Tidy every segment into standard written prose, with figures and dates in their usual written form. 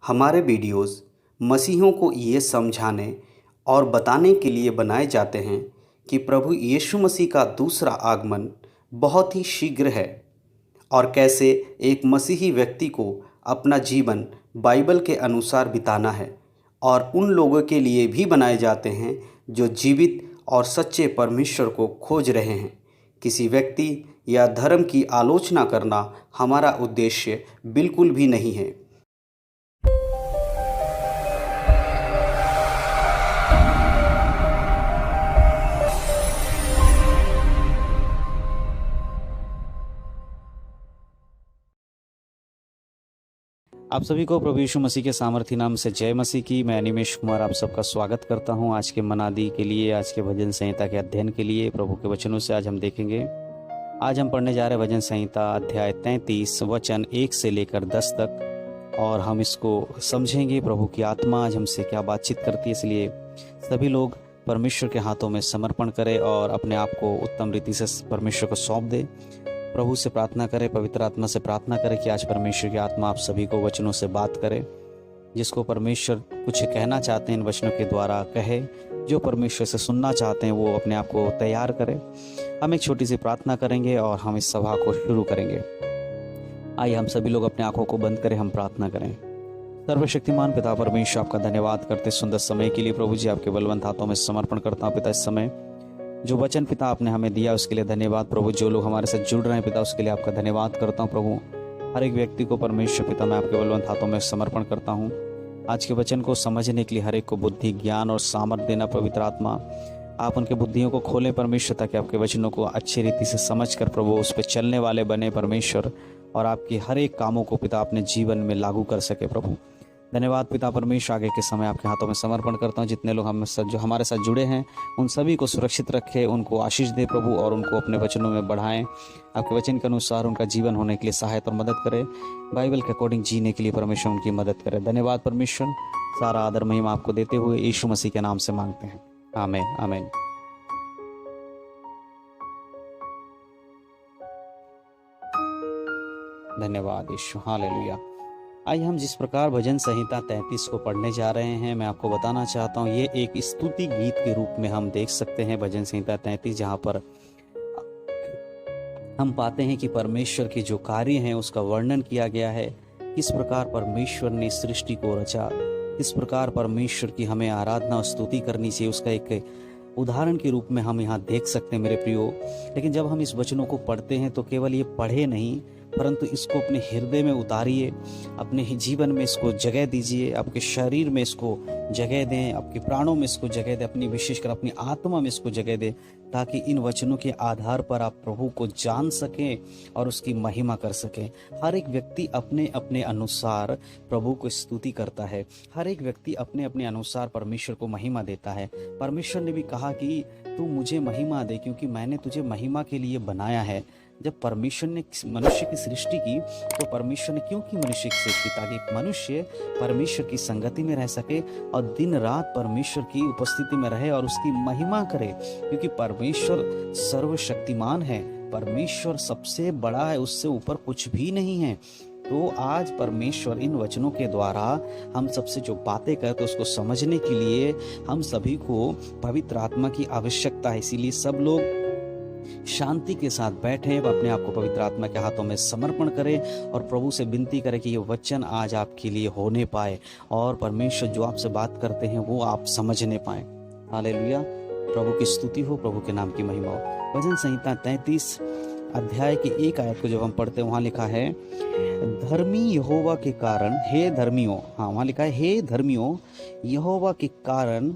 हमारे वीडियोस मसीहियों को ये समझाने और बताने के लिए बनाए जाते हैं कि प्रभु यीशु मसीह का दूसरा आगमन बहुत ही शीघ्र है और कैसे एक मसीही व्यक्ति को अपना जीवन बाइबल के अनुसार बिताना है। और उन लोगों के लिए भी बनाए जाते हैं जो जीवित और सच्चे परमेश्वर को खोज रहे हैं। किसी व्यक्ति या धर्म की आलोचना करना हमारा उद्देश्य बिल्कुल भी नहीं है। आप सभी को प्रभु यीशु मसीह के सामर्थी नाम से जय मसीह की। मैं अनिमेश कुमार आप सबका स्वागत करता हूं आज के मनादी के लिए, आज के भजन संहिता के अध्ययन के लिए। प्रभु के वचनों से आज हम देखेंगे। आज हम पढ़ने जा रहे हैं भजन संहिता अध्याय 33 वचन 1 से लेकर 10 तक, और हम इसको समझेंगे। प्रभु की आत्मा आज हमसे क्या बातचीत करती है, इसलिए सभी लोग परमेश्वर के हाथों में समर्पण करें और अपने आप को उत्तम रीति से परमेश्वर को सौंप दे। प्रभु से प्रार्थना करें, पवित्र आत्मा से प्रार्थना करें कि आज परमेश्वर की आत्मा आप सभी को वचनों से बात करे। जिसको परमेश्वर कुछ कहना चाहते हैं इन वचनों के द्वारा कहे, जो परमेश्वर से सुनना चाहते हैं वो अपने आप को तैयार करें। हम एक छोटी सी प्रार्थना करेंगे और हम इस सभा को शुरू करेंगे। आइए हम सभी लोग अपने आंखों को बंद करें, हम प्रार्थना करें। सर्वशक्तिमान पिता परमेश्वर, आपका धन्यवाद करते सुंदर समय के लिए। प्रभु जी, आपके बलवंत हाथों में समर्पण करता हूँ पिता। इस समय जो वचन पिता आपने हमें दिया उसके लिए धन्यवाद प्रभु। जो लोग हमारे साथ जुड़ रहे हैं पिता, उसके लिए आपका धन्यवाद करता हूँ प्रभु। हर एक व्यक्ति को परमेश्वर पिता मैं आपके बलवंत हाथों में समर्पण करता हूँ। आज के वचन को समझने के लिए हर एक को बुद्धि, ज्ञान और सामर्थ्य देना। पवित्र आत्मा, आप उनके बुद्धियों को खोलें परमेश्वर, ताकि आपके वचनों को अच्छी रीति से समझ कर प्रभु उस पर चलने वाले बने परमेश्वर, और आपकी हर एक कामों को पिता अपने जीवन में लागू कर सके प्रभु। धन्यवाद पिता परमेश्वर। आगे के समय आपके हाथों में समर्पण करता हूँ। जितने लोग हम जो हमारे साथ जुड़े हैं उन सभी को सुरक्षित रखे, उनको आशीष दे प्रभु, और उनको अपने वचनों में बढ़ाएं। आपके वचन के अनुसार उनका जीवन होने के लिए सहायता और मदद करें। बाइबल के अकॉर्डिंग जीने के लिए परमेश्वर उनकी मदद करे। धन्यवाद परमेश्वर। सारा आदर महिमा आपको देते हुए यीशु मसीह के नाम से मांगते हैं, आमीन आमीन। धन्यवाद यीशु, हालेलुया। आइए हम जिस प्रकार भजन संहिता 33 को पढ़ने जा रहे हैं, मैं आपको बताना चाहता हूँ ये एक स्तुति गीत के रूप में हम देख सकते हैं। भजन संहिता 33 जहाँ पर हम पाते हैं कि परमेश्वर के जो कार्य हैं उसका वर्णन किया गया है। किस प्रकार परमेश्वर ने सृष्टि को रचा, किस प्रकार परमेश्वर की हमें आराधना और स्तुति करनी चाहिए, उसका एक उदाहरण के रूप में हम यहाँ देख सकते हैं मेरे प्रियो। लेकिन जब हम इस वचनों को पढ़ते हैं तो केवल ये पढ़े नहीं, परंतु इसको अपने हृदय में उतारिए, अपने जीवन में इसको जगह दीजिए, आपके शरीर में इसको जगह दें, आपके प्राणों में इसको जगह दें, अपनी विशेषकर अपनी आत्मा में इसको जगह दें, ताकि इन वचनों के आधार पर आप प्रभु को जान सकें और उसकी महिमा कर सकें। हर एक व्यक्ति अपने अपने अनुसार प्रभु को स्तुति करता है। हर एक व्यक्ति अपने अपने अनुसार परमेश्वर को महिमा देता है। परमेश्वर ने भी कहा कि तू मुझे महिमा दे, क्योंकि मैंने तुझे महिमा के लिए बनाया है। जब परमेश्वर ने मनुष्य की सृष्टि की तो परमेश्वर ने क्यों की मनुष्य की सृष्टि, ताकि मनुष्य परमेश्वर की संगति में रह सके और दिन रात परमेश्वर की उपस्थिति में रहे और उसकी महिमा करे। क्योंकि परमेश्वर सर्वशक्तिमान है, परमेश्वर सबसे बड़ा है, उससे ऊपर कुछ भी नहीं है। तो आज परमेश्वर इन वचनों के द्वारा हम सबसे जो बातें करते उसको समझने के लिए हम सभी को पवित्र आत्मा की आवश्यकता है। इसीलिए सब लोग शांति के साथ बैठे, अपने आप को पवित्र आत्मा के हाथों में समर्पण करें और प्रभु से विनती करें कि ये वचन आज आपके लिए होने पाए और परमेश्वर जो आपसे बात करते हैं वो आप समझने पाए। हालेलुया। प्रभु की स्तुति हो, प्रभु के नाम की महिमा हो। भजन संहिता 33 अध्याय की 1 आयत को जब हम पढ़ते हैं वहां लिखा है, धर्मी यहोवा के कारण हे धर्मियों, वहां लिखा है हे धर्मियों यहोवा के कारण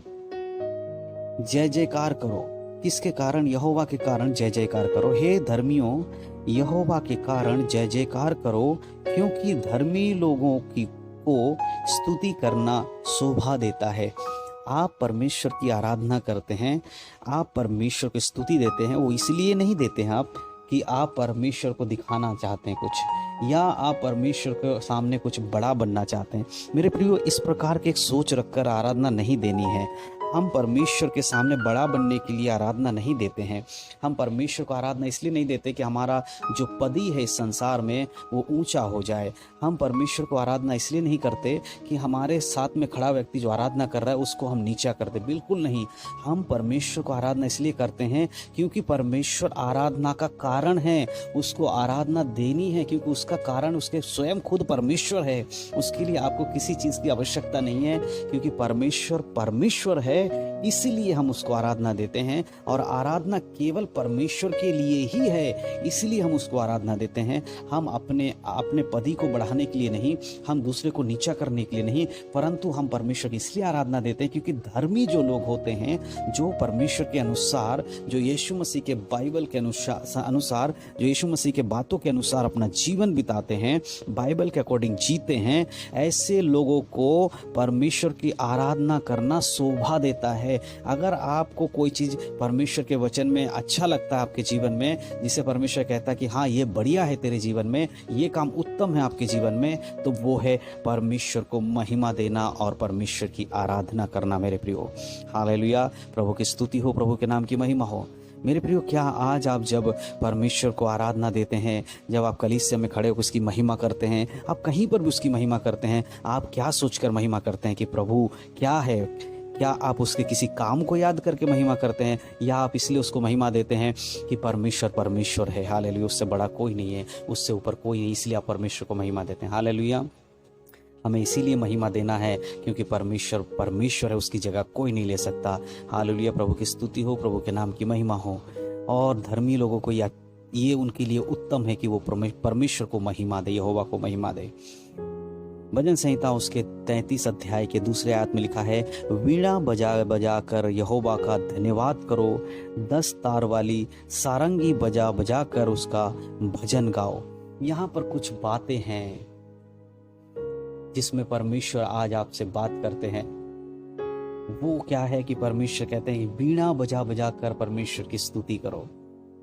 जय जयकार करो। किसके कारण? यहोवा के कारण जय जयकार करो। हे धर्मियों यहोवा के कारण जय जयकार करो, क्योंकि धर्मी लोगों की को स्तुति करना शोभा देता है। आप परमेश्वर की आराधना करते हैं, आप परमेश्वर को स्तुति देते हैं, वो इसलिए नहीं देते हैं आप कि आप परमेश्वर को दिखाना चाहते हैं कुछ, या आप परमेश्वर के सामने कुछ बड़ा बनना चाहते हैं। मेरे प्रियो, इस प्रकार की एक सोच रखकर आराधना नहीं देनी है। हम परमेश्वर के सामने बड़ा बनने के लिए आराधना नहीं देते हैं। हम परमेश्वर को आराधना इसलिए नहीं देते कि हमारा जो पदी है इस संसार में वो ऊंचा हो जाए। हम परमेश्वर को आराधना इसलिए नहीं करते कि हमारे साथ में खड़ा व्यक्ति जो आराधना कर रहा है उसको हम नीचा कर दे, बिल्कुल नहीं। हम परमेश्वर को आराधना इसलिए करते हैं क्योंकि परमेश्वर आराधना का कारण है, उसको आराधना देनी है, क्योंकि उसका कारण उसके स्वयं खुद परमेश्वर है। उसके लिए आपको किसी चीज़ की आवश्यकता नहीं है, क्योंकि परमेश्वर परमेश्वर है, इसीलिए हम उसको आराधना देते हैं। और आराधना केवल परमेश्वर के लिए ही है, इसलिए हम उसको आराधना देते हैं। हम अपने पदी को बढ़ाने के लिए नहीं, हम दूसरे को नीचा करने के लिए नहीं, परंतु हम परमेश्वर की इसलिए आराधना देते हैं क्योंकि धर्मी जो लोग होते हैं, जो परमेश्वर के अनुसार, जो यीशु मसीह के बाइबल के अनुसार, जो यीशु मसीह के बातों के अनुसार अपना जीवन बिताते हैं, बाइबल के अकॉर्डिंग जीते हैं, ऐसे लोगों को परमेश्वर की आराधना करना शोभा देता है। अगर आपको कोई चीज़ परमेश्वर के वचन में अच्छा लगता है आपके जीवन में, जिसे परमेश्वर कहता है कि हाँ ये बढ़िया है तेरे जीवन में, ये काम उत्तम है आपके जीवन में, तो वो है परमेश्वर को महिमा देना और परमेश्वर की आराधना करना। मेरे प्रियो, हालेलुया, प्रभु की स्तुति हो, प्रभु के नाम की महिमा हो। मेरे प्रियो, क्या आज आप जब परमेश्वर को आराधना देते हैं, जब आप कलीसिया में खड़े होकर उसकी महिमा करते हैं, आप कहीं पर भी उसकी महिमा करते हैं, आप क्या सोचकर महिमा करते हैं कि प्रभु क्या है? क्या आप उसके किसी काम को याद करके महिमा करते हैं, या आप इसलिए उसको महिमा देते हैं कि परमेश्वर परमेश्वर है, हालेलुया, उससे बड़ा कोई नहीं है, उससे ऊपर कोई नहीं, इसलिए आप परमेश्वर को महिमा देते हैं। हालेलुया, हमें इसीलिए महिमा देना है क्योंकि परमेश्वर परमेश्वर है, उसकी जगह कोई नहीं ले सकता। हालेलुया, प्रभु की स्तुति हो, प्रभु के नाम की महिमा हो। और धर्मी लोगों को ये उनके लिए उत्तम है कि वो परमेश्वर को महिमा दे, यहोवा को महिमा दे। भजन संहिता उसके 33 अध्याय के दूसरे आयत में लिखा है, वीणा बजा बजा कर यहोवा का धन्यवाद करो, 10 तार वाली सारंगी बजा बजा कर उसका भजन गाओ। यहाँ पर कुछ बातें हैं जिसमें परमेश्वर आज आपसे बात करते हैं। वो क्या है कि परमेश्वर कहते हैं वीणा बजा बजा कर परमेश्वर की स्तुति करो,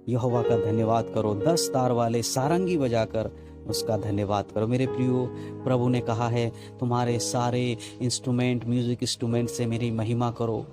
यहोवा का धन्यवाद करो, 10 तार वाले सारंगी बजाकर उसका धन्यवाद करो। मेरे प्रियो, प्रभु ने कहा है तुम्हारे सारे इंस्ट्रूमेंट, म्यूजिक इंस्ट्रूमेंट से मेरी महिमा करो।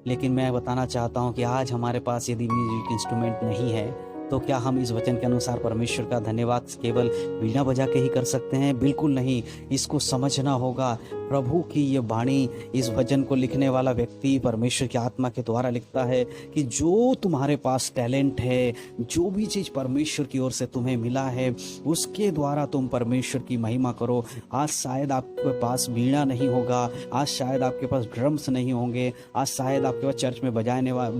लेकिन मैं बताना चाहता हूँ कि आज हमारे पास यदि म्यूजिक इंस्ट्रूमेंट नहीं है तो क्या हम इस वचन के अनुसार परमेश्वर का धन्यवाद केवल वीणा बजा के ही कर सकते हैं? बिल्कुल नहीं। इसको समझना होगा। प्रभु की ये वाणी, इस वचन को लिखने वाला व्यक्ति परमेश्वर की आत्मा के द्वारा लिखता है कि जो तुम्हारे पास टैलेंट है, जो भी चीज़ परमेश्वर की ओर से तुम्हें मिला है, उसके द्वारा तुम परमेश्वर की महिमा करो। आज शायद आपके पास वीणा नहीं होगा, आज शायद आपके पास ड्रम्स नहीं होंगे, आज शायद आपके पास चर्च में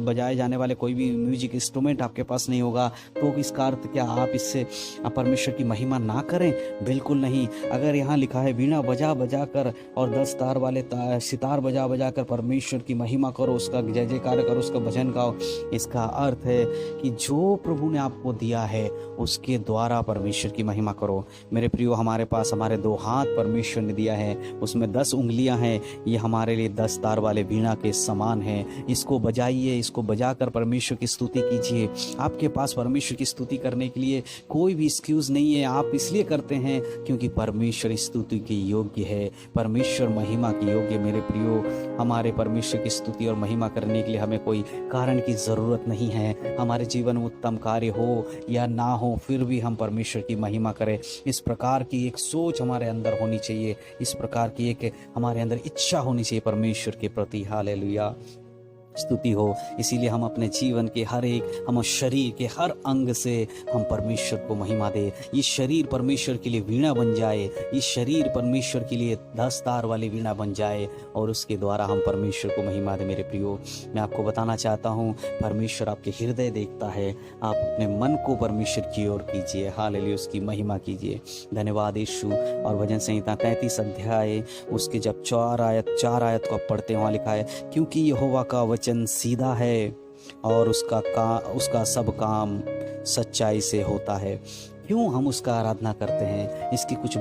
बजाए जाने वाले कोई भी म्यूजिक इंस्ट्रूमेंट आपके पास नहीं होगा, तो इसका अर्थ क्या आप इससे परमेश्वर की महिमा ना करें? बिल्कुल नहीं। अगर यहाँ लिखा है वीणा बजा बजा कर और 10 तार वाले सितार बजा बजा कर परमेश्वर की महिमा करो, उसका जय जयकार करो, उसका भजन गाओ, इसका अर्थ है कि जो प्रभु ने आपको दिया है उसके द्वारा परमेश्वर की महिमा करो। मेरे प्रियो, हमारे पास हमारे 2 हाथ परमेश्वर ने दिया है, उसमें 10 उंगलियां हैं, ये हमारे लिए 10 तार वाले वीणा के समान हैं। इसको बजाइए, इसको बजाकर परमेश्वर की स्तुति कीजिए। आपके पास परमेश्वर की स्तुति करने के लिए कोई भी एक्सक्यूज नहीं है। आप इसलिए करते हैं क्योंकि परमेश्वर स्तुति के योग्य है, परमेश्वर महिमा के योग्य। मेरे प्रियो, हमारे परमेश्वर की स्तुति और महिमा करने के लिए हमें कोई कारण की ज़रूरत नहीं है। हमारे जीवन में उत्तम कार्य हो या ना हो, फिर भी हम परमेश्वर की महिमा करें। इस प्रकार की एक सोच हमारे अंदर होनी चाहिए, इस प्रकार की एक हमारे अंदर इच्छा होनी चाहिए परमेश्वर के प्रति। हालेलुया, स्तुति हो। इसीलिए हम अपने जीवन के हर एक, हम शरीर के हर अंग से हम परमेश्वर को महिमा दे। ये शरीर परमेश्वर के लिए वीणा बन जाए, ये शरीर परमेश्वर के लिए 10 तार वाली वीणा बन जाए और उसके द्वारा हम परमेश्वर को महिमा दे। मेरे प्रियो, मैं आपको बताना चाहता हूँ, परमेश्वर आपके हृदय देखता है। आप अपने मन को परमेश्वर की ओर कीजिए, हालेलुया, उसकी महिमा कीजिए। धन्यवाद यीशु। और भजन संहिता 33 अध्याय उसके जब 4 आयत को आप पढ़ते हैं, वहाँ लिखा है, क्योंकि यहोवा का वचन सीधा है और उसका सब काम सच्चाई से होता है। क्यों हम उसका आराधना करते हैं, इसकी कुछ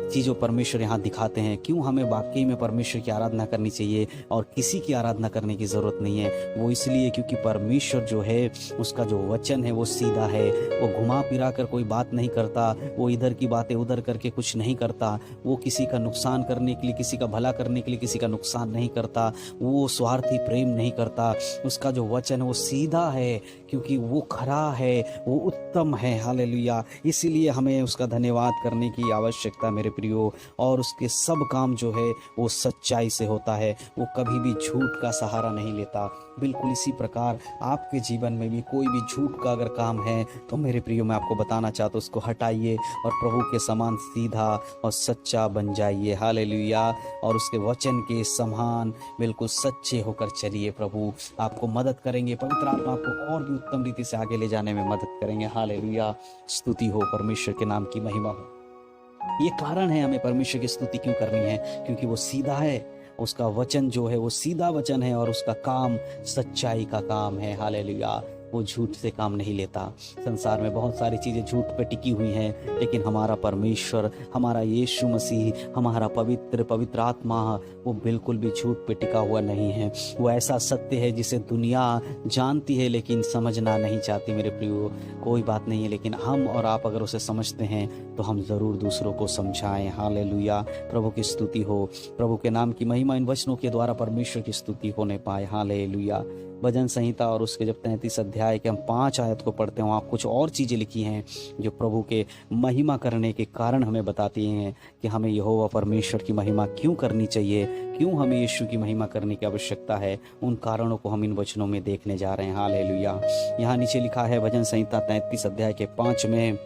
चीज़ों परमेश्वर यहाँ दिखाते हैं। क्यों हमें वाकई में परमेश्वर की आराधना करनी चाहिए और किसी की आराधना करने की ज़रूरत नहीं है। वो इसलिए क्योंकि परमेश्वर जो है उसका जो वचन है वो सीधा है, वो घुमा फिरा कर कोई बात नहीं करता, वो इधर की बातें उधर करके कुछ नहीं करता, वो किसी का नुकसान करने के लिए, किसी का भला करने के लिए किसी का नुकसान नहीं करता, वो स्वार्थी प्रेम नहीं करता। उसका जो वचन है वो सीधा है क्योंकि वो खरा है, वो उत्तम है। हालेलुया। इसीलिए हमें उसका धन्यवाद करने की आवश्यकता मेरे प्रियो। और उसके सब काम जो है वो सच्चाई से होता है, वो कभी भी झूठ का सहारा नहीं लेता। बिल्कुल इसी प्रकार आपके जीवन में भी कोई भी झूठ का अगर काम है तो मेरे प्रियो मैं आपको बताना चाहता हूँ उसको हटाइए और प्रभु के समान सीधा और सच्चा बन जाइए। हालेलुया। और उसके वचन के समान बिल्कुल सच्चे होकर चलिए। प्रभु आपको मदद करेंगे, पवित्र आत्मा आपको और भी उत्तम रीति से आगे ले जाने में मदद करेंगे। हालेलुया। स्तुति हो, परमेश्वर के नाम की महिमा हो। ये कारण है हमें परमेश्वर की स्तुति क्यों करनी है, क्योंकि वो सीधा है, उसका वचन जो है वो सीधा वचन है और उसका काम सच्चाई का काम है। हालेलुया। वो झूठ से काम नहीं लेता। संसार में बहुत सारी चीज़ें झूठ पे टिकी हुई हैं, लेकिन हमारा परमेश्वर, हमारा यीशु मसीह, हमारा पवित्र आत्मा वो बिल्कुल भी झूठ पे टिका हुआ नहीं है। वो ऐसा सत्य है जिसे दुनिया जानती है लेकिन समझना नहीं चाहती। मेरे प्रियो कोई बात नहीं है, लेकिन हम और आप अगर उसे समझते हैं तो हम ज़रूर दूसरों को समझाएं। हालेलुया। प्रभु की स्तुति हो, प्रभु के नाम की महिमा इन वचनों के द्वारा परमेश्वर की स्तुति होने पाए। हालेलुया। भजन संहिता और उसके जब 33 अध्याय के हम 5 आयत को पढ़ते हैं, वहाँ कुछ और चीज़ें लिखी हैं जो प्रभु के महिमा करने के कारण हमें बताती हैं कि हमें यहोवा परमेश्वर की महिमा क्यों करनी चाहिए, क्यों हमें यीशु की महिमा करने की आवश्यकता है। उन कारणों को हम इन वचनों में देखने जा रहे हैं। हालेलुया। यहाँ नीचे लिखा है भजन संहिता 33 अध्याय के 5 में,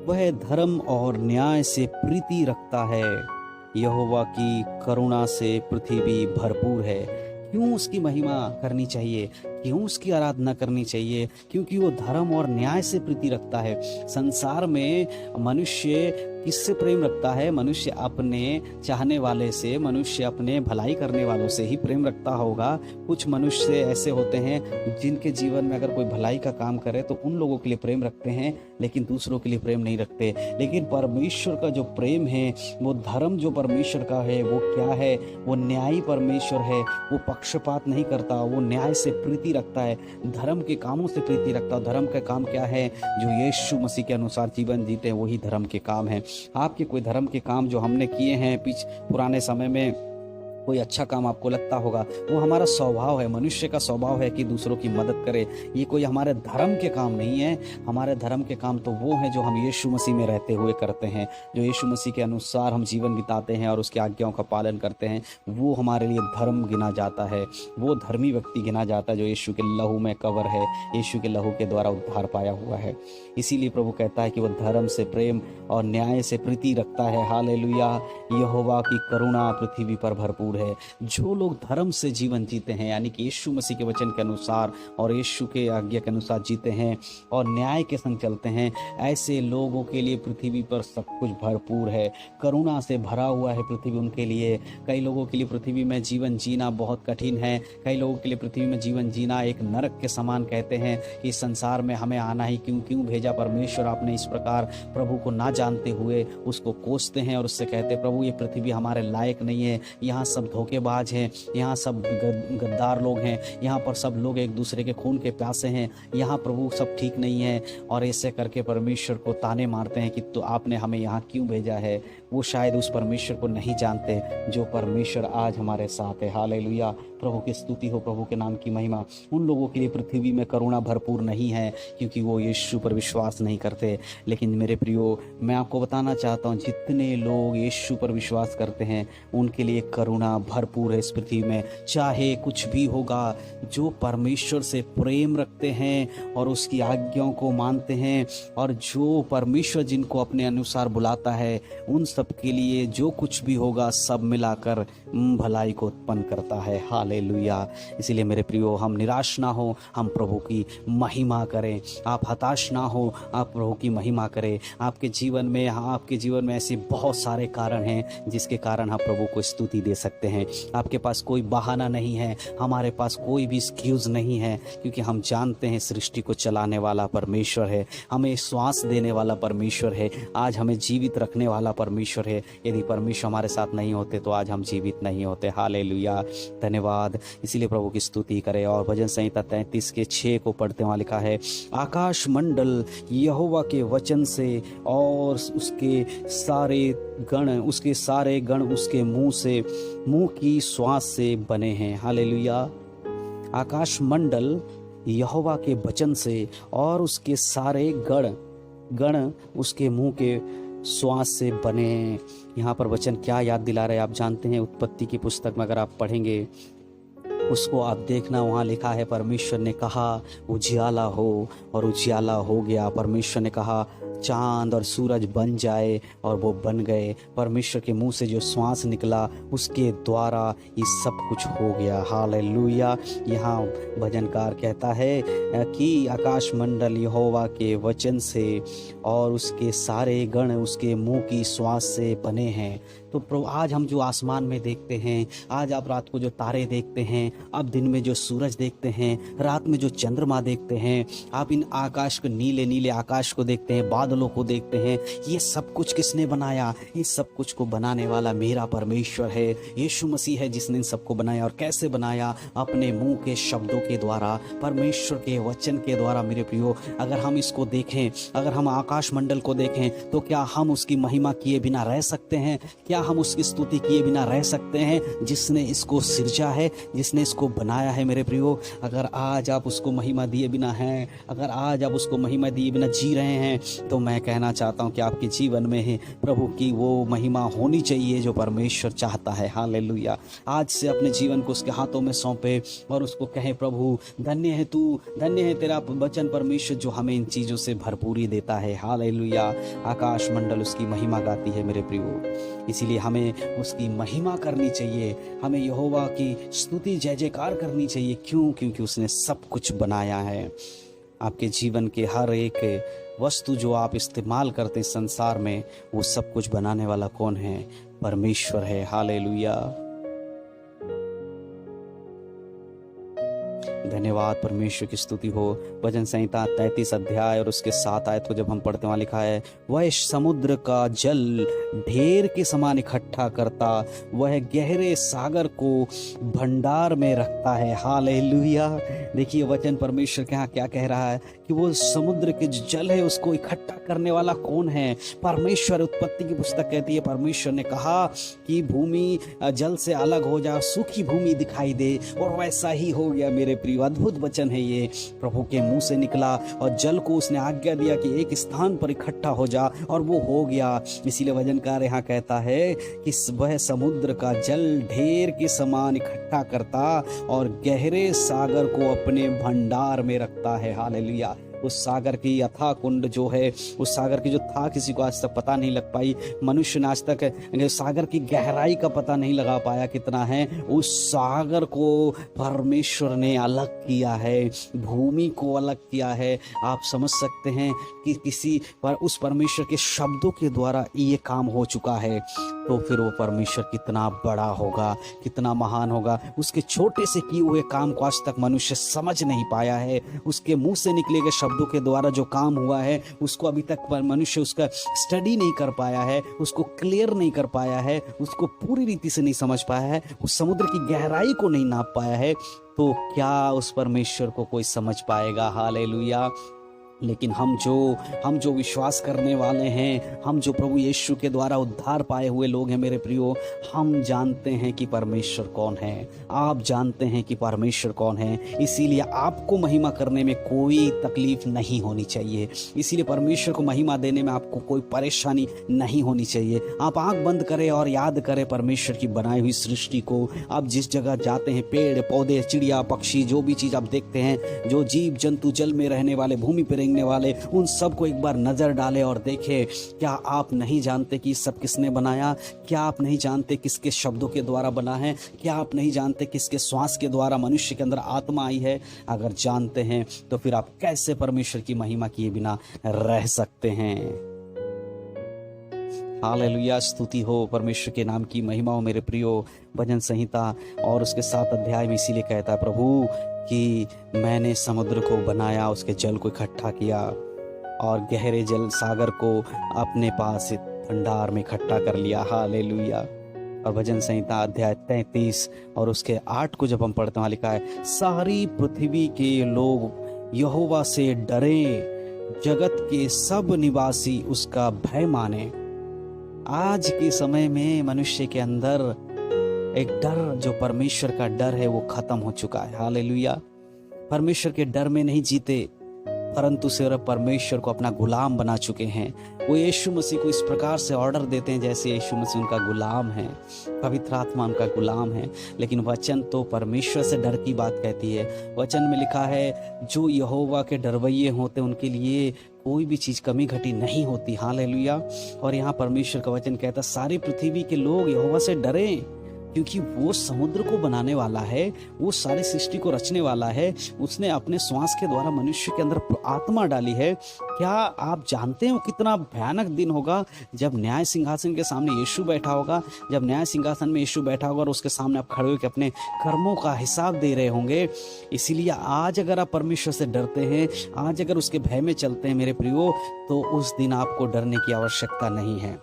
वह धर्म और न्याय से प्रीति रखता है, यहोवा की करुणा से पृथ्वी भरपूर है। क्यों उसकी महिमा करनी चाहिए, क्यों उसकी आराधना करनी चाहिए? क्योंकि वो धर्म और न्याय से प्रीति रखता है। संसार में मनुष्य किससे प्रेम रखता है? मनुष्य अपने चाहने वाले से, मनुष्य अपने भलाई करने वालों से ही प्रेम रखता होगा। कुछ मनुष्य ऐसे होते हैं जिनके जीवन में अगर कोई भलाई का काम करे तो उन लोगों के लिए प्रेम रखते हैं, लेकिन दूसरों के लिए प्रेम नहीं रखते। लेकिन परमेश्वर का जो प्रेम है, वो धर्म जो परमेश्वर का है वो क्या है? वो न्यायी परमेश्वर है। वो पक्षपात नहीं करता, वो न्याय से प्रीति रखता है, धर्म के कामों से प्रीति रखता है। धर्म का काम क्या है? जो यीशु मसीह के अनुसार जीवन जीते हैं वही धर्म के काम है। आपके कोई धर्म के काम जो हमने किए हैं पुराने समय में, कोई अच्छा काम आपको लगता होगा, वो हमारा स्वभाव है, मनुष्य का स्वभाव है कि दूसरों की मदद करे। ये कोई हमारे धर्म के काम नहीं है। हमारे धर्म के काम तो वो हैं जो हम यीशु मसीह में रहते हुए करते हैं, जो यीशु मसीह के अनुसार हम जीवन बिताते हैं और उसकी आज्ञाओं का पालन करते हैं। वो हमारे लिए धर्म गिना जाता है। वो धर्मी व्यक्ति गिना जाता है जो यीशु के लहू में कवर है, यीशु के लहू के द्वारा उद्धार पाया हुआ है। इसीलिए प्रभु कहता है कि वो धर्म से प्रेम और न्याय से प्रीति रखता है। हालेलुया। यहोवा की करुणा पृथ्वी पर भरपूर है। जो लोग धर्म से जीवन जीते हैं, यानी कि यीशु मसीह के वचन के अनुसार और यीशु के आज्ञा के अनुसार जीते हैं और न्याय के संग चलते हैं, ऐसे लोगों के लिए पृथ्वी पर सब कुछ भरपूर है। करुणा से भरा हुआ है पृथ्वी उनके लिए। कई लोगों के लिए पृथ्वी में जीवन जीना बहुत कठिन है। कई लोगों के लिए पृथ्वी में जीवन जीना एक नरक के समान कहते हैं कि इस संसार में हमें आना ही क्यों भेजा परमेश्वर आपने। इस प्रकार प्रभु को ना जानते हुए उसको कोसते हैं और उससे कहते हैं प्रभु ये पृथ्वी हमारे लायक नहीं है, यहाँ सब धोखेबाज हैं, यहाँ सब गद्दार लोग हैं, यहाँ पर सब लोग एक दूसरे के खून के प्यासे हैं, यहाँ प्रभु सब ठीक नहीं है। और ऐसे करके परमेश्वर को ताने मारते हैं कि तो आपने हमें यहाँ क्यों भेजा है। वो शायद उस परमेश्वर को नहीं जानते जो परमेश्वर आज हमारे साथ है। हालेलुया। प्रभु की स्तुति हो, प्रभु के नाम की महिमा। उन लोगों के लिए पृथ्वी में करुणा भरपूर नहीं है क्योंकि वो यीशु पर विश्वास नहीं करते। लेकिन मेरे प्रियो, मैं आपको बताना चाहता हूँ जितने लोग यीशु पर विश्वास करते हैं उनके लिए करुणा भरपूर है इस पृथ्वी में। चाहे कुछ भी होगा, जो परमेश्वर से प्रेम रखते हैं और उसकी आज्ञाओं को मानते हैं और जो परमेश्वर जिनको अपने अनुसार बुलाता है, उन सब के लिए जो कुछ भी होगा सब मिलाकर भलाई को उत्पन्न करता है। हालेलुया। इसीलिए मेरे प्रियो, हम निराश ना हो, हम प्रभु की महिमा करें। आप हताश ना हो, आप प्रभु की महिमा करें। आपके जीवन में ऐसे बहुत सारे कारण हैं जिसके कारण आप प्रभु को स्तुति दे सकते सकते हैं। आपके पास कोई बहाना नहीं है, हमारे पास कोई भी एक्सक्यूज़ नहीं है, क्योंकि हम जानते हैं सृष्टि को चलाने वाला परमेश्वर है, हमें श्वास देने वाला परमेश्वर है, आज हमें जीवित रखने वाला परमेश्वर है। यदि परमेश्वर हमारे साथ नहीं होते तो आज हम जीवित नहीं होते। हालेलुया, धन्यवाद। इसीलिए प्रभु की स्तुति करें। और भजन संहिता 33:6 को पढ़ते वहाँ लिखा है, आकाश मंडल यहोवा के वचन से और उसके सारे गण उसके मुंह की श्वास से बने हैं। हालेलुया। आकाश मंडल यहोवा के वचन से और उसके सारे गण उसके मुंह के श्वास से बने हैं। यहाँ पर वचन क्या याद दिला रहे हैं आप जानते हैं? उत्पत्ति की पुस्तक में अगर आप पढ़ेंगे उसको आप देखना, वहाँ लिखा है परमेश्वर ने कहा उजियाला हो और उजियाला हो गया। परमेश्वर ने कहा चांद और सूरज बन जाए और वो बन गए। परमेश्वर के मुंह से जो श्वास निकला उसके द्वारा ये सब कुछ हो गया। हालेलुया। यहाँ भजनकार कहता है कि आकाश मंडल यहोवा के वचन से और उसके सारे गण उसके मुंह की श्वास से बने हैं। तो प्रभु आज हम जो आसमान में देखते हैं, आज आप रात को जो तारे देखते हैं, अब दिन में जो सूरज देखते हैं, रात में जो चंद्रमा देखते हैं, आप इन आकाश को नीले नीले आकाश को देखते हैं, बादलों को देखते हैं, ये सब कुछ किसने बनाया? इस सब कुछ को बनाने वाला मेरा परमेश्वर है, यीशु मसीह है जिसने इन सबको बनाया। और कैसे बनाया? अपने मुंह के शब्दों के द्वारा, परमेश्वर के वचन के द्वारा। मेरे प्रियो, अगर हम इसको देखें, अगर हम आकाश मंडल को देखें, तो क्या हम उसकी महिमा किए बिना रह सकते हैं? क्या हम उसकी स्तुति किए बिना रह सकते हैं? जिसने इसको सिरजा है, जिसने इसको बनाया है। मेरे प्रियो, अगर आज आप उसको महिमा दिए बिना हैं, अगर आज आप उसको महिमा दिए बिना जी रहे हैं, तो मैं कहना चाहता हूं कि आपके जीवन में है प्रभु की वो महिमा होनी चाहिए जो परमेश्वर चाहता है। हालेलुया। आज से अपने जीवन को उसके हाथों में सौंपे और उसको कहें, प्रभु धन्य है तू, धन्य है तेरा वचन परमेश्वर जो हमें इन चीज़ों से भरपूरी देता है। हालेलुया। आकाश मंडल उसकी महिमा गाती है मेरे प्रियो, इसीलिए हमें उसकी महिमा करनी चाहिए, हमें यहोवा की स्तुति जय जयकार करनी चाहिए। क्यों? क्योंकि उसने सब कुछ बनाया है। आपके जीवन के हर एक वस्तु जो आप इस्तेमाल करते हैं संसार में, वो सब कुछ बनाने वाला कौन है? परमेश्वर है। हालेलुया। धन्यवाद, परमेश्वर की स्तुति हो। भजन संहिता 33 अध्याय और उसके 7 आयत को जब हम पढ़ते वहाँ लिखा है, वह समुद्र का जल ढेर के समान इकट्ठा करता, वह गहरे सागर को भंडार में रखता है। हालेलुया। देखिए वचन परमेश्वर के यहाँ क्या कह रहा है कि वो समुद्र के जो जल है उसको इकट्ठा करने वाला कौन है? परमेश्वर। उत्पत्ति की पुस्तक कहती है परमेश्वर ने कहा कि भूमि जल से अलग हो जा, सूखी भूमि दिखाई दे, और वैसा ही हो गया। मेरे प्रिय, अद्भुत वचन है ये, प्रभु के मुंह से निकला और जल को उसने आज्ञा दिया कि एक स्थान पर इकट्ठा हो जा, और वो हो गया। इसीलिए वचनकार यहाँ कहता है कि वह समुद्र का जल ढेर के समान इकट्ठा करता और गहरे सागर को अपने भंडार में रखता है। हालेलुया। उस सागर की अथाह कुंड जो है, उस सागर की जो था किसी को आज तक पता नहीं लग पाई। मनुष्य ने आज तक सागर की गहराई का पता नहीं लगा पाया कितना है। उस सागर को परमेश्वर ने अलग किया है, भूमि को अलग किया है। आप समझ सकते हैं कि किसी पर उस परमेश्वर के शब्दों के द्वारा ये काम हो चुका है, तो फिर वो परमेश्वर कितना बड़ा होगा, कितना महान होगा। उसके छोटे से किए हुए काम को आज तक मनुष्य समझ नहीं पाया है। उसके मुंह से निकले गए शब्दों के द्वारा जो काम हुआ है उसको अभी तक मनुष्य उसका स्टडी नहीं कर पाया है, उसको क्लियर नहीं कर पाया है, उसको पूरी रीति से नहीं समझ पाया है, उस समुद्र की गहराई को नहीं नाप पाया है। तो क्या उस परमेश्वर को कोई समझ पाएगा? हालेलुया। लेकिन हम जो विश्वास करने वाले हैं, हम जो प्रभु यीशु के द्वारा उद्धार पाए हुए लोग हैं मेरे प्रियो, हम जानते हैं कि परमेश्वर कौन है। आप जानते हैं कि परमेश्वर कौन है, इसीलिए आपको महिमा करने में कोई तकलीफ नहीं होनी चाहिए। इसीलिए परमेश्वर को महिमा देने में आपको कोई परेशानी नहीं होनी चाहिए। आप आंख बंद करें और याद करें परमेश्वर की बनाई हुई सृष्टि को। आप जिस जगह जाते हैं, पेड़ पौधे, चिड़िया पक्षी, जो भी चीज़ आप देखते हैं, जो जीव जंतु, जल में रहने वाले, भूमि पर वाले, उन सब को एक बार नजर डालें और देखें। क्या आप नहीं जानते कि सब किसने बनाया? क्या आप नहीं जानते किसके शब्दों के द्वारा बना है? क्या आप नहीं जानते किसके श्वास के द्वारा मनुष्य के अंदर आत्मा आई है? अगर जानते हैं तो फिर आप कैसे परमेश्वर की महिमा किए बिना रह सकते हैं? हालेलुया, स्तुति हो परमेश्वर के नाम की, महिमा हो मेरे प्रियो। भजन संहिता और उसके 7 अध्याय में इसीलिए कहता है प्रभु कि मैंने समुद्र को बनाया, उसके जल को इकट्ठा किया और गहरे जल सागर को अपने पास भंडार में इकट्ठा कर लिया। हालेलुया। और भजन संहिता अध्याय 33 और उसके 8 को जब हम पढ़ते हैं, वहाँ लिखा है, सारी पृथ्वी के लोग यहोवा से डरें, जगत के सब निवासी उसका भय माने। आज के समय में मनुष्य के अंदर एक डर, जो परमेश्वर का डर है, वो खत्म हो चुका है। हालेलुया। परमेश्वर के डर में नहीं जीते, परंतु सिर्फ परमेश्वर को अपना गुलाम बना चुके हैं। वो यीशु मसीह को इस प्रकार से ऑर्डर देते हैं जैसे यीशु मसीह उनका गुलाम है, पवित्र आत्मा उनका गुलाम है। लेकिन वचन तो परमेश्वर से डर की बात कहती है। वचन में लिखा है, जो यहोवा के डरवैये होते उनके लिए कोई भी चीज़ कमी घटी नहीं होती। हालेलुया। और यहाँ परमेश्वर का वचन कहता, सारी पृथ्वी के लोग यहोवा से डरें, क्योंकि वो समुद्र को बनाने वाला है, वो सारी सृष्टि को रचने वाला है। उसने अपने श्वास के द्वारा मनुष्य के अंदर आत्मा डाली है। क्या आप जानते हो कितना भयानक दिन होगा जब न्याय सिंहासन के सामने यीशु बैठा होगा, जब न्याय सिंहासन में यीशु बैठा होगा और उसके सामने आप खड़े होकर अपने कर्मों का हिसाब दे रहे होंगे। इसीलिए आज अगर आप परमेश्वर से डरते हैं, आज अगर उसके भय में चलते हैं मेरे प्रियो, तो उस दिन आपको डरने की आवश्यकता नहीं है।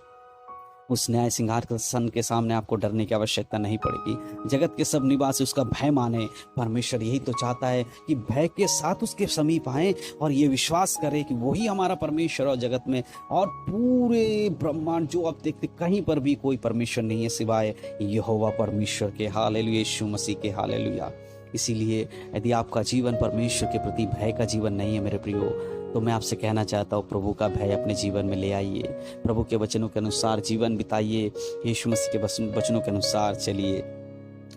उस न्याय सिंहासन के सामने आपको डरने की आवश्यकता नहीं पड़ेगी। जगत के सब निवासी उसका भय माने। परमेश्वर यही तो चाहता है कि भय के साथ उसके समीप आए और ये विश्वास करें कि वही हमारा परमेश्वर और जगत में और पूरे ब्रह्मांड जो आप देखते कहीं पर भी कोई परमेश्वर नहीं है सिवाय यहोवा परमेश्वर के। हालेलुया, यीशु मसीह के। हालेलुया। इसीलिए यदि आपका जीवन परमेश्वर के प्रति भय का जीवन नहीं है मेरे प्रियो, तो मैं आपसे कहना चाहता हूँ, प्रभु का भय अपने जीवन में ले आइए, प्रभु के वचनों के अनुसार जीवन बिताइए, यीशु मसीह के वचनों के अनुसार चलिए,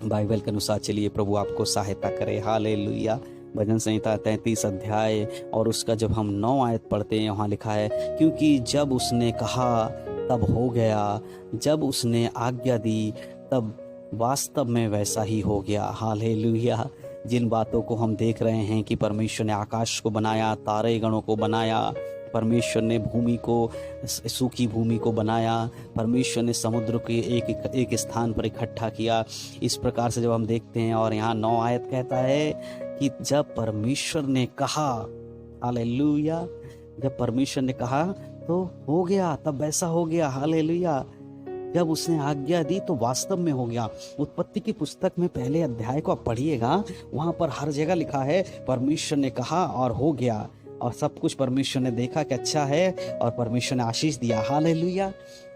बाइबल के अनुसार चलिए। प्रभु आपको सहायता करे। हालेलुया। भजन संहिता 33 अध्याय और उसका जब हम 9 आयत पढ़ते हैं, वहाँ लिखा है, क्योंकि जब उसने कहा तब हो गया, जब उसने आज्ञा दी तब वास्तव में वैसा ही हो गया। हालेलुया। जिन बातों को हम देख रहे हैं कि परमेश्वर ने आकाश को बनाया, तारे गणों को बनाया, परमेश्वर ने भूमि को, सूखी भूमि को बनाया, परमेश्वर ने समुद्र के एक स्थान पर इकट्ठा किया, इस प्रकार से जब हम देखते हैं। और यहाँ 9 आयत कहता है कि जब परमेश्वर ने कहा, हालेलुया, जब परमेश्वर ने कहा तो हो गया, तब वैसा हो गया। हालेलुया। जब उसने आज्ञा दी तो वास्तव में हो गया। उत्पत्ति की पुस्तक में पहले अध्याय को आप पढ़िएगा, वहाँ पर हर जगह लिखा है परमेश्वर ने कहा और हो गया, और सब कुछ परमेश्वर ने देखा कि अच्छा है और परमेश्वर ने आशीष दिया। हालेलुया।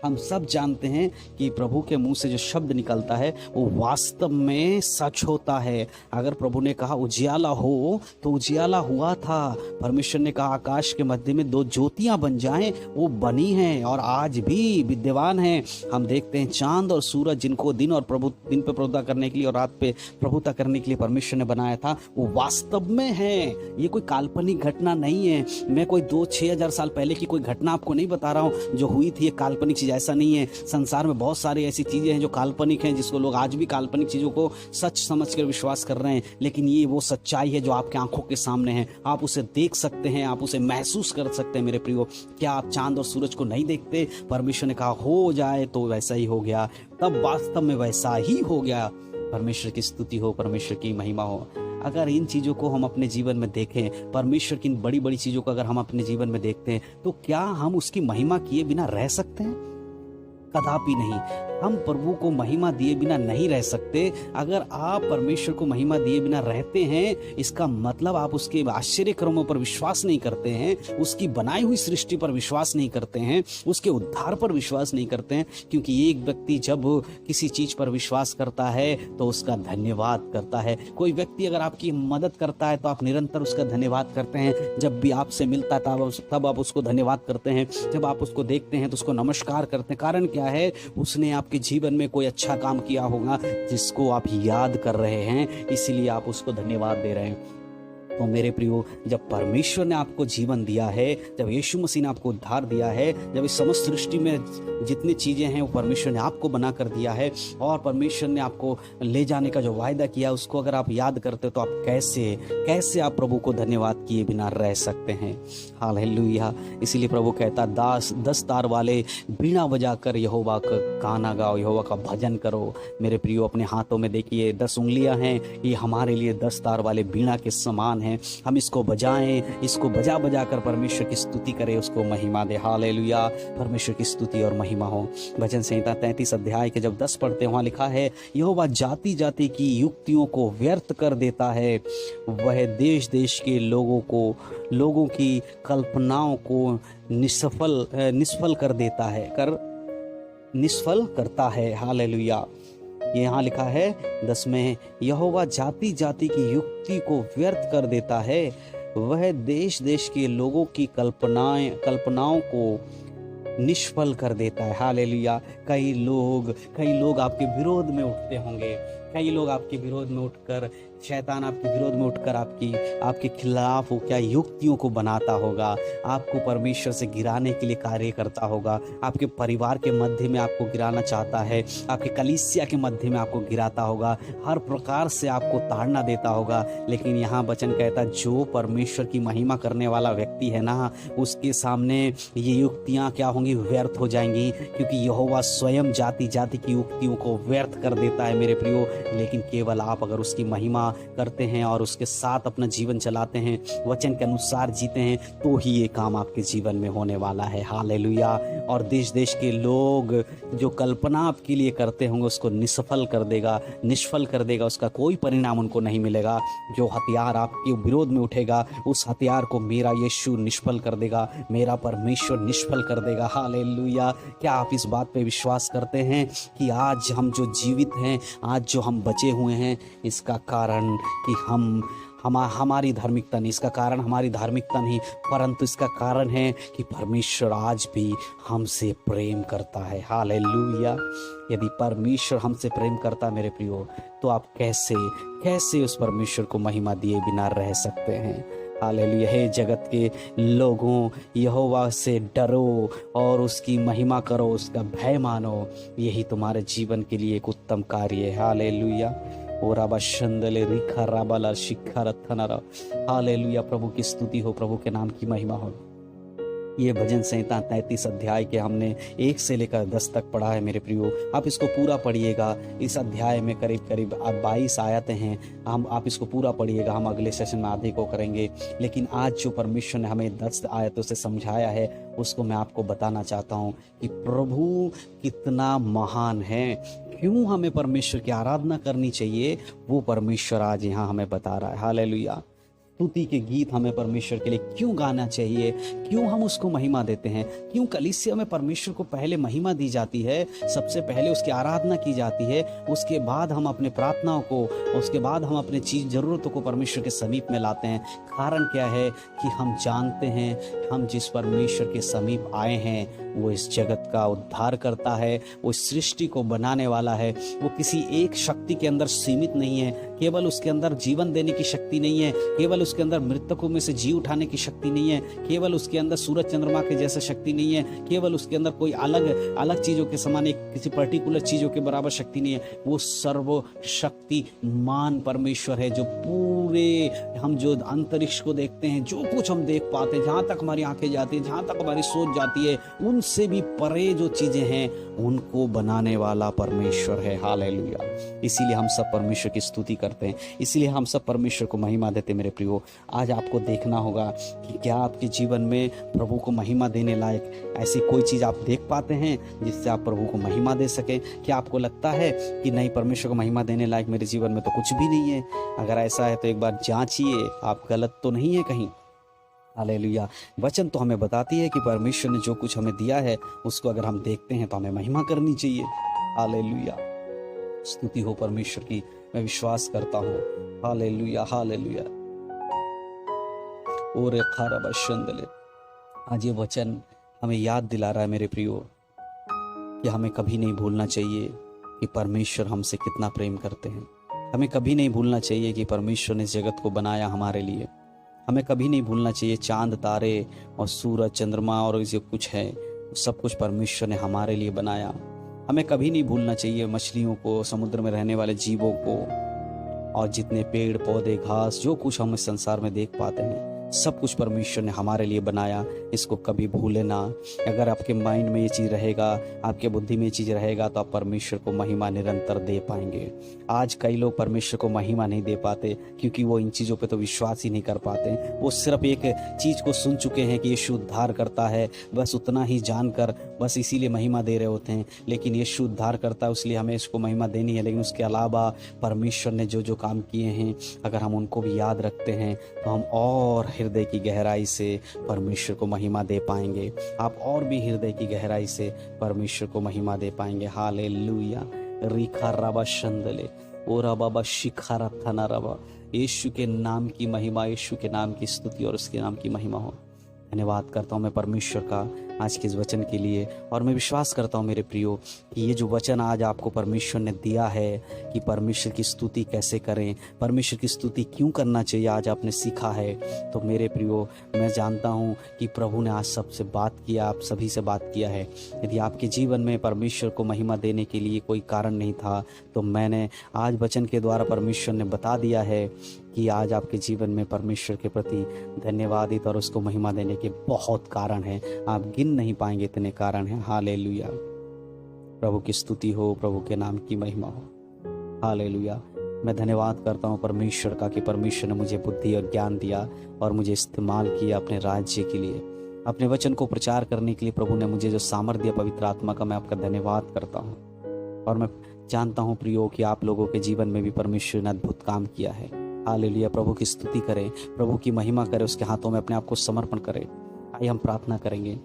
हम सब जानते हैं कि प्रभु के मुंह से जो शब्द निकलता है वो वास्तव में सच होता है। अगर प्रभु ने कहा उजियाला हो तो उजियाला हुआ था। परमेश्वर ने कहा आकाश के मध्य में 2 ज्योतियां बन जाएं, वो बनी हैं और आज भी विद्यमान हैं। हम देखते हैं चांद और सूरज, जिनको दिन पे प्रभुता करने के लिए और रात पे प्रभुता करने के लिए परमेश्वर ने बनाया था, वो वास्तव में है। ये कोई काल्पनिक घटना नहीं है। मैं कोई 2-6 हजार साल पहले की कोई घटना आपको नहीं बता रहा हूँ जो हुई थी, ये काल्पनिक चीज ऐसा नहीं है। संसार में बहुत सारी ऐसी चीजें हैं जो काल्पनिक हैं, जिसको लोग आज भी काल्पनिक चीजों को सच समझकर विश्वास कर रहे हैं। लेकिन ये वो सच्चाई है जो आपके आंखों के सामने है। आप उसे देख सकते हैं, आप उसे महसूस कर सकते हैं मेरे प्रियो। क्या आप चांद और सूरज को नहीं देखते? परमेश्वर ने कहा हो जाए तो वैसा ही हो गया, तब वास्तव में वैसा ही हो गया। परमेश्वर की स्तुति हो, परमेश्वर की महिमा हो। अगर इन चीज़ों को हम अपने जीवन में देखें, परमेश्वर की इन बड़ी बड़ी चीज़ों को अगर हम अपने जीवन में देखते हैं, तो क्या हम उसकी महिमा किए बिना रह सकते हैं? कदापि नहीं। हम प्रभु को महिमा दिए बिना नहीं रह सकते। अगर आप परमेश्वर को महिमा दिए बिना रहते हैं, इसका मतलब आप उसके आश्चर्य कर्मों पर विश्वास नहीं करते हैं, उसकी बनाई हुई सृष्टि पर विश्वास नहीं करते हैं, उसके उद्धार पर विश्वास नहीं करते हैं। क्योंकि एक व्यक्ति जब किसी चीज पर विश्वास करता है तो उसका धन्यवाद करता है। कोई व्यक्ति अगर आपकी मदद करता है तो आप निरंतर उसका धन्यवाद करते हैं। जब भी आपसे मिलता है तब आप उसको धन्यवाद करते हैं। जब आप उसको देखते हैं तो उसको नमस्कार करते हैं। कारण क्या है? उसने आपके जीवन में कोई अच्छा काम किया होगा जिसको आप याद कर रहे हैं, इसीलिए आप उसको धन्यवाद दे रहे हैं। तो मेरे प्रियो, जब परमेश्वर ने आपको जीवन दिया है, जब यीशु मसीह ने आपको उद्धार दिया है, जब इस समस्त सृष्टि में जितनी चीज़ें हैं वो परमेश्वर ने आपको बना कर दिया है, और परमेश्वर ने आपको ले जाने का जो वायदा किया उसको अगर आप याद करते हो तो आप कैसे आप प्रभु को धन्यवाद किए बिना रह सकते हैं। हालेलुया। इसीलिए प्रभु कहता, 10 तार वाले बीणा बजाकर यहोवा का गाना गाओ, यहोवा का भजन करो। मेरे प्रियो, अपने हाथों में देखिए 10 उंगलियां हैं, ये हमारे लिए 10 तार वाले बीणा के समान हैं। हम इसको बजाएं, इसको बजा बजा कर परमेश्वर की स्तुति करें, उसको महिमा दे। हालेलुया। परमेश्वर की स्तुति और महिमा हो। भजन संहिता 33 अध्याय के जब 10 पढ़ते हैं, वहाँ लिखा है, यहोवा जाति जाति की युक्तियों को व्यर्थ कर देता है, वह देश देश के लोगों की कल्पनाओं को निष्फल कर देता है, निष्फल करता है। हालेलुया। यहाँ लिखा है 10 में, यहोवा जाति जाति की युक्ति को व्यर्थ कर देता है, वह देश देश के लोगों की कल्पनाओं को निष्फल कर देता है। हालेलुया। कई लोग आपके विरोध में उठते होंगे, कई लोग आपके विरोध में उठकर, शैतान आपके विरोध में उठकर आपके खिलाफ क्या युक्तियों को बनाता होगा, आपको परमेश्वर से गिराने के लिए कार्य करता होगा, आपके परिवार के मध्य में आपको गिराना चाहता है, आपके कलीसिया के मध्य में आपको गिराता होगा, हर प्रकार से आपको ताड़ना देता होगा। लेकिन यहाँ वचन कहता, जो परमेश्वर की महिमा करने वाला व्यक्ति है ना, उसके सामने ये युक्तियाँ क्या होंगी? व्यर्थ हो जाएंगी, क्योंकि यहोवा स्वयं जाति जाति की युक्तियों को व्यर्थ कर देता है मेरे प्रियो। लेकिन केवल आप अगर उसकी महिमा करते हैं और उसके साथ अपना जीवन चलाते हैं, वचन के अनुसार जीते हैं, तो ही ये काम आपके जीवन में होने वाला है। हालेलुया। और देश देश के लोग जो कल्पना आपके लिए करते होंगे उसको निष्फल कर देगा, उसका कोई परिणाम उनको नहीं मिलेगा। जो हथियार आपके विरोध में उठेगा, उस हथियार को मेरा यीशु निष्फल कर देगा, मेरा परमेश्वर निष्फल कर देगा। हालेलुया। क्या आप इस बात पे विश्वास करते हैं कि आज हम जो जीवित हैं, आज जो हम बचे हुए हैं, इसका कारण कि हमारी धार्मिकता नहीं, इसका कारण हमारी धार्मिकता नहीं, परंतु इसका कारण है कि परमेश्वर आज भी हमसे प्रेम करता है। हालेलुया। यदि परमेश्वर हमसे प्रेम करता मेरे प्रियो, तो आप कैसे उस परमेश्वर को महिमा दिए बिना रह सकते हैं। हालेलुया। हे जगत के लोगों, यहोवा से डरो और उसकी महिमा करो, उसका भय मानो, यही तुम्हारे जीवन के लिए एक उत्तम कार्य है। हालेलुया। ओ राबा शंदले रिखा राबाला शिखा रथनरा। हालेलुया। प्रभु की स्तुति हो, प्रभु के नाम की महिमा हो। ये भजन संहिता 33 अध्याय के हमने 1 से लेकर 10 तक पढ़ा है मेरे प्रियो। आप इसको पूरा पढ़िएगा। इस अध्याय में करीब 22 आयतें हैं। आप इसको पूरा पढ़िएगा। हम अगले सेशन में आधे को करेंगे, लेकिन आज जो परमेश्वर ने हमें 10 आयतों से समझाया है, उसको मैं आपको बताना चाहता हूँ कि प्रभु कितना महान है, क्यों हमें परमेश्वर की आराधना करनी चाहिए, वो परमेश्वर आज यहाँ हमें बता रहा है। हालेलुया। स्तुति के गीत हमें परमेश्वर के लिए क्यों गाना चाहिए, क्यों हम उसको महिमा देते हैं, क्यों कलीसिया में परमेश्वर को पहले महिमा दी जाती है, सबसे पहले उसकी आराधना की जाती है, उसके बाद हम अपने प्रार्थनाओं को, उसके बाद हम अपने चीज़ ज़रूरतों को परमेश्वर के समीप में लाते हैं। कारण क्या है कि हम जानते हैं हम जिस परमेश्वर के समीप आए हैं वो इस जगत का उद्धार करता है, वो सृष्टि को बनाने वाला है। वो किसी एक शक्ति के अंदर सीमित नहीं है, केवल उसके अंदर जीवन देने की शक्ति नहीं है, केवल उसके अंदर मृतकों में से जी उठाने की शक्ति नहीं है, केवल उसके अंदर सूरज चंद्रमा के जैसा शक्ति नहीं है, केवल उसके अंदर कोई अलग चीज़ों के समान एक किसी पर्टिकुलर चीज़ों के बराबर शक्ति नहीं है। वो सर्वशक्तिमान परमेश्वर है, जो पूरे हम जो अंतरिक्ष को देखते हैं, जो कुछ हम देख पाते हैं, जहाँ तक हमारी आंखें जाती हैं, जहाँ तक हमारी सोच जाती है, उनसे भी परे जो चीज़ें हैं उनको बनाने वाला परमेश्वर है। हालेलुया। इसीलिए हम सब परमेश्वर की स्तुति करते हैं, इसीलिए हम सब परमेश्वर को महिमा देते हैं। मेरे प्रियो, आज आपको देखना होगा कि क्या आपके जीवन में प्रभु को महिमा देने लायक ऐसी कोई चीज़ आप देख पाते हैं जिससे आप प्रभु को महिमा दे सकें। क्या आपको लगता है कि नहीं, परमेश्वर को महिमा देने लायक मेरे जीवन में तो कुछ भी नहीं है? अगर ऐसा है तो एक बार जांचिए, आप गलत तो नहीं है कहीं। हालेलुया। वचन तो हमें बताती है कि परमेश्वर ने जो कुछ हमें दिया है उसको अगर हम देखते हैं तो हमें महिमा करनी चाहिए। हालेलुया। स्तुति हो परमेश्वर की, मैं विश्वास करता हूँ। हालेलुया। हालेलुया। और खाराबशंदले, आज ये वचन हमें याद दिला रहा है मेरे प्रियो कि हमें कभी नहीं भूलना चाहिए कि परमेश्वर हमसे कितना प्रेम करते हैं। हमें कभी नहीं भूलना चाहिए कि परमेश्वर ने इस जगत को बनाया हमारे लिए, हमें कभी नहीं भूलना चाहिए चांद तारे और सूरज चंद्रमा और जो कुछ है सब कुछ परमेश्वर ने हमारे लिए बनाया। हमें कभी नहीं भूलना चाहिए मछलियों को, समुद्र में रहने वाले जीवों को, और जितने पेड़ पौधे घास जो कुछ हम इस संसार में देख पाते हैं सब कुछ परमेश्वर ने हमारे लिए बनाया। इसको कभी भूले ना। अगर आपके माइंड में ये चीज़ रहेगा, आपके बुद्धि में ये चीज़ रहेगा, तो आप परमेश्वर को महिमा निरंतर दे पाएंगे। आज कई लोग परमेश्वर को महिमा नहीं दे पाते क्योंकि वो इन चीज़ों पे तो विश्वास ही नहीं कर पाते। वो सिर्फ एक चीज़ को सुन चुके हैं कि यीशु उद्धार करता है, बस उतना ही जानकर बस इसीलिए महिमा दे रहे होते हैं। लेकिन यीशु उद्धार करता है इसलिए हमें इसको महिमा देनी है, लेकिन उसके अलावा परमेश्वर ने जो जो काम किए हैं अगर हम उनको भी याद रखते हैं तो हम और हृदय की गहराई से परमेश्वर को महिमा दे पाएंगे। आप और भी हृदय की गहराई से परमेश्वर को महिमा दे पाएंगे। हालेलुया। रिखा रबा शंदले ओरा बाबा शिखा थना रबा। यीशु के नाम की महिमा, यीशु के नाम की स्तुति और उसके नाम की महिमा हो। धन्यवाद करता हूँ मैं परमेश्वर का आज के इस वचन के लिए, और मैं विश्वास करता हूँ मेरे प्रियो कि ये जो वचन आज आपको परमेश्वर ने दिया है कि परमेश्वर की स्तुति कैसे करें, परमेश्वर की स्तुति क्यों करना चाहिए, आज आपने सीखा है। तो मेरे प्रियो मैं जानता हूँ कि प्रभु ने आज सबसे बात किया, आप सभी से बात किया है। यदि आपके जीवन में परमेश्वर को महिमा देने के लिए कोई कारण नहीं था तो मैंने आज वचन के द्वारा परमेश्वर ने बता दिया है कि आज आपके जीवन में परमेश्वर के प्रति धन्यवादित और उसको महिमा देने के बहुत कारण हैं। आप गिन नहीं पाएंगे इतने कारण हैं। हालेलुया। प्रभु की स्तुति हो, प्रभु के नाम की महिमा हो। हालेलुया। मैं धन्यवाद करता हूँ परमेश्वर का कि परमेश्वर ने मुझे बुद्धि और ज्ञान दिया और मुझे इस्तेमाल किया अपने राज्य के लिए, अपने वचन को प्रचार करने के लिए। प्रभु ने मुझे जो सामर्थ्य दिया पवित्र आत्मा का, मैं आपका धन्यवाद करता हूँ। और मैं जानता हूँ प्रियो कि आप लोगों के जीवन में भी परमेश्वर ने अद्भुत काम किया है। हालेलुया। प्रभु की स्तुति करें, प्रभु की महिमा करें, उसके हाथों में अपने आप को समर्पण करें। आइए हम प्रार्थना करेंगे।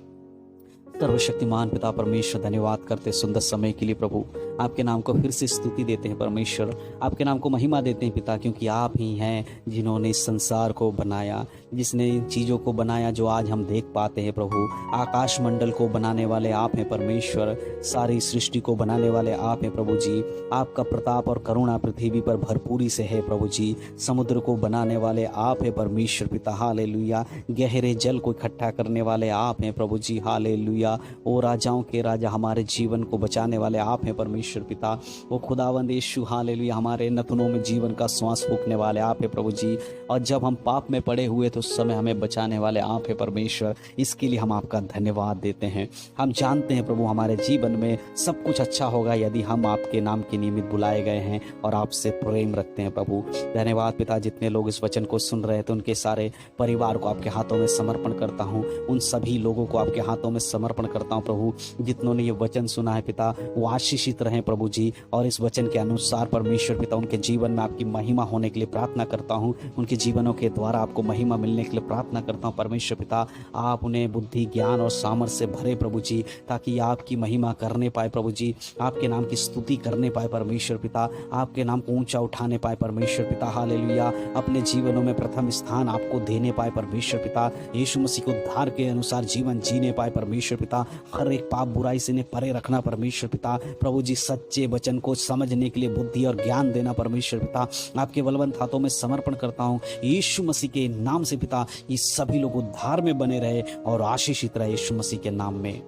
सर्वशक्तिमान पिता परमेश्वर, धन्यवाद करते सुंदर समय के लिए प्रभु। आपके नाम को फिर से स्तुति देते हैं परमेश्वर, आपके नाम को महिमा देते हैं पिता, क्योंकि आप ही हैं जिन्होंने इस संसार को बनाया, जिसने इन चीज़ों को बनाया जो आज हम देख पाते हैं प्रभु। आकाश मंडल को बनाने वाले आप हैं परमेश्वर, सारी सृष्टि को बनाने वाले आप हैं प्रभु जी। आपका प्रताप और करुणा पृथ्वी पर भरपूरी से है प्रभु जी। समुद्र को बनाने वाले आप हैं परमेश्वर पिता। हालेलुया। गहरे जल को इकट्ठा करने वाले आप हैं प्रभु जी। हालेलुया। ओ राजाओं के राजा, हमारे जीवन को बचाने वाले आप हैं परमेश्वर पिता। वो खुदावंद यीशु हालेलुया, हमारे नथनों में जीवन का श्वास फूंकने वाले आप हैं प्रभु जी। और जब हम पाप में पड़े हुए तो उस समय हमें बचाने वाले आप हैं परमेश्वर। इसके लिए हम आपका धन्यवाद देते हैं। हम जानते हैं प्रभु हमारे जीवन में सब कुछ अच्छा होगा यदि हम आपके नाम के निमित्त बुलाए गए हैं और आपसे प्रेम रखते हैं प्रभु। धन्यवाद पिता। जितने लोग इस वचन को सुन रहे थे उनके सारे परिवार को आपके हाथों में समर्पण करता हूँ। उन सभी लोगों को आपके हाथों में समर्पण करता हूँ प्रभु जितनों ने ये वचन सुना है पिता, वो आशीषित रहें प्रभु जी। और इस वचन के अनुसार परमेश्वर पिता उनके जीवन में आपकी महिमा होने के लिए प्रार्थना करता हूँ। उनके जीवनों के द्वारा आपको महिमा मिलने के लिए प्रार्थना करता हूँ परमेश्वर पिता। आप उन्हें बुद्धि ज्ञान और सामर्थ्य से भरे प्रभु जी, ताकि आपकी महिमा करने पाए प्रभु जी, आपके नाम की स्तुति करने पाए परमेश्वर पिता, आपके नाम को ऊंचा उठाने पाए परमेश्वर पिता। हालेलुया। अपने जीवनों में प्रथम स्थान आपको देने पाए परमेश्वर पिता। यीशु मसीह को उद्धार के अनुसार जीवन जीने पाए परमेश्वर पिता। हर एक पाप बुराई से इन्हें परे रखना परमेश्वर पिता। प्रभु जी सच्चे वचन को समझने के लिए बुद्धि और ज्ञान देना परमेश्वर पिता। आपके बलवंत हाथों में समर्पण करता हूँ यीशु मसीह के नाम से पिता। ये सभी लोग उद्धार में बने रहे और आशीषित रहे यीशु मसीह के नाम में।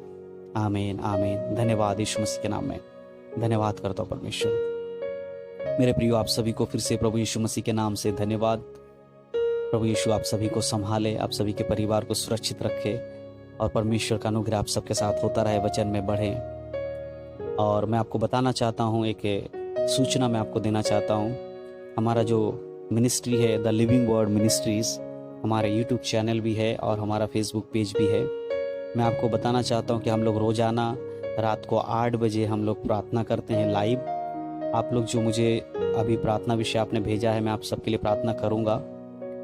आमीन आमीन। धन्यवाद यीशु मसीह के नाम में। धन्यवाद करता हूँ परमेश्वर। मेरे प्रियो आप सभी को फिर से प्रभु यीशु मसीह के नाम से धन्यवाद। प्रभु यीशु आप सभी को संभाले, आप सभी के परिवार को सुरक्षित रखे और परमेश्वर का अनुग्रह आप सबके साथ होता रहे, वचन में बढ़े। और मैं आपको बताना चाहता हूँ, एक सूचना मैं आपको देना चाहता हूँ। हमारा जो मिनिस्ट्री है द लिविंग वर्ड मिनिस्ट्रीज़, हमारे यूट्यूब चैनल भी है और हमारा फेसबुक पेज भी है। मैं आपको बताना चाहता हूँ कि हम लोग रोज़ाना रात को 8 बजे हम लोग प्रार्थना करते हैं लाइव। आप लोग जो मुझे अभी प्रार्थना विषय आपने भेजा है, मैं आप सबके लिए प्रार्थना करूँगा।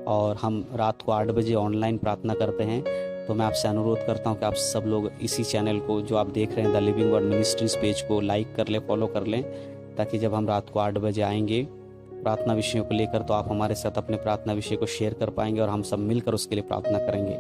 और हम रात को 8 बजे ऑनलाइन प्रार्थना करते हैं। तो मैं आपसे अनुरोध करता हूं कि आप सब लोग इसी चैनल को जो आप देख रहे हैं the living word ministries page को लाइक कर लें, फॉलो कर लें, ताकि जब हम रात को 8 बजे आएंगे प्रार्थना विषयों को लेकर तो आप हमारे साथ अपने प्रार्थना विषय को शेयर कर पाएंगे और हम सब मिलकर उसके लिए प्रार्थना करेंगे।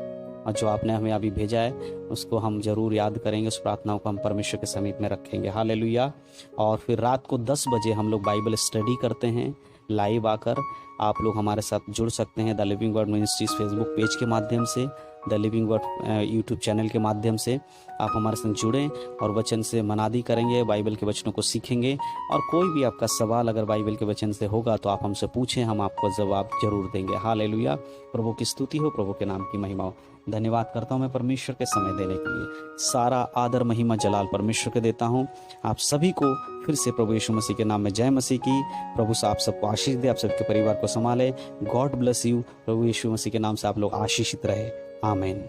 और जो आपने हमें अभी भेजा है उसको हम ज़रूर याद करेंगे, उस प्रार्थनाओं को हम परमेश्वर के समीप में रखेंगे। हालेलुया। और फिर रात को 10 बजे हम लोग बाइबल स्टडी करते हैं लाइव आकर। आप लोग हमारे साथ जुड़ सकते हैं the living word ministries Facebook page के माध्यम से, the living word YouTube channel के माध्यम से आप हमारे साथ जुड़ें और वचन से मनादी करेंगे, बाइबल के वचनों को सीखेंगे। और कोई भी आपका सवाल अगर बाइबल के वचन से होगा तो आप हमसे पूछें, हम आपको जवाब जरूर देंगे। हालेलुया, प्रभु की स्तुति हो, प्रभु के नाम की महिमा हो। धन्यवाद करता हूँ मैं परमेश्वर के समय देने के लिए। सारा आदर महिमा जलाल परमेश्वर के देता हूँ। आप सभी को फिर से प्रभु यीशु मसीह के नाम में जय मसीह की। प्रभु से आप सबको आशीष दे, आप सबके परिवार को संभाले। God bless you. प्रभु यीशु मसीह के नाम से आप लोग आशीषित रहे। आमीन।